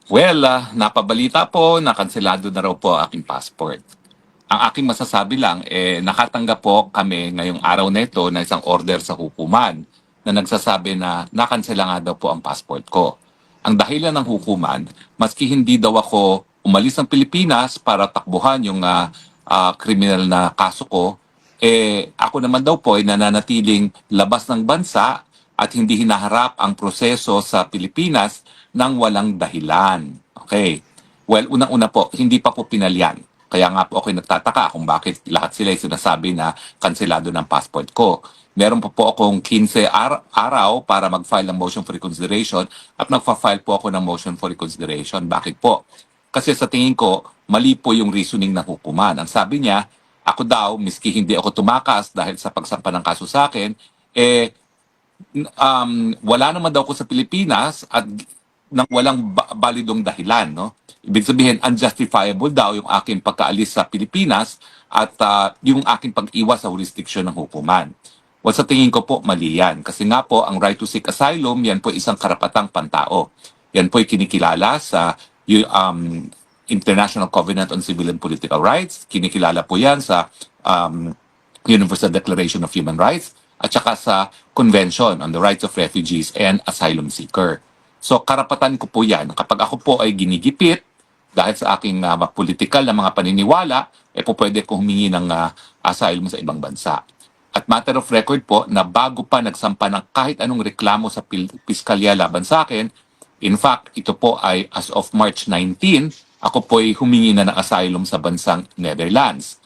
Well, napabalita po na kanselado na raw po ang aking passport. Ang aking masasabi lang, nakatanggap po kami ngayong araw na ito na isang order sa hukuman na nagsasabi na nakansela nga daw po ang passport ko. Ang dahilan ng hukuman, maski hindi daw ako umalis ng Pilipinas para takbuhan yung kriminal na kaso ko, ako naman daw po ay nananatiling labas ng bansa at hindi hinaharap ang proseso sa Pilipinas nang walang dahilan. Okay. Well, unang-una po, hindi pa po pinalyan. Kaya nga po ako nagtataka kung bakit lahat sila ay sinasabi na kanselado ng passport ko. Meron pa po akong 15 araw para mag-file ng motion for reconsideration at nagfa-file po ako ng motion for reconsideration. Bakit po? Kasi sa tingin ko, mali po yung reasoning ng hukuman. Ang sabi niya, ako daw, miski hindi ako tumakas dahil sa pagsampa ng kaso sa akin, wala naman daw ako sa Pilipinas at nang walang balidong dahilan, no? Ibig sabihin, unjustifiable daw yung aking pagkaalis sa Pilipinas at yung aking pag-iwas sa jurisdiction ng hukuman. Well, sa tingin ko po, mali yan. Kasi nga po, ang right to seek asylum, yan po isang karapatang pantao. Yan po ay kinikilala sa International Covenant on Civil and Political Rights. Kinikilala po yan sa Universal Declaration of Human Rights at saka sa Convention on the Rights of Refugees and Asylum Seeker. So karapatan ko po yan. Kapag ako po ay ginigipit dahil sa aking political na mga paniniwala, po pwede ko humingi ng asylum sa ibang bansa. At matter of record po, na bago pa nagsampa ng kahit anong reklamo sa piskalya laban sa akin, in fact, ito po ay as of March 19, ako po ay humingi na ng asylum sa bansang Netherlands.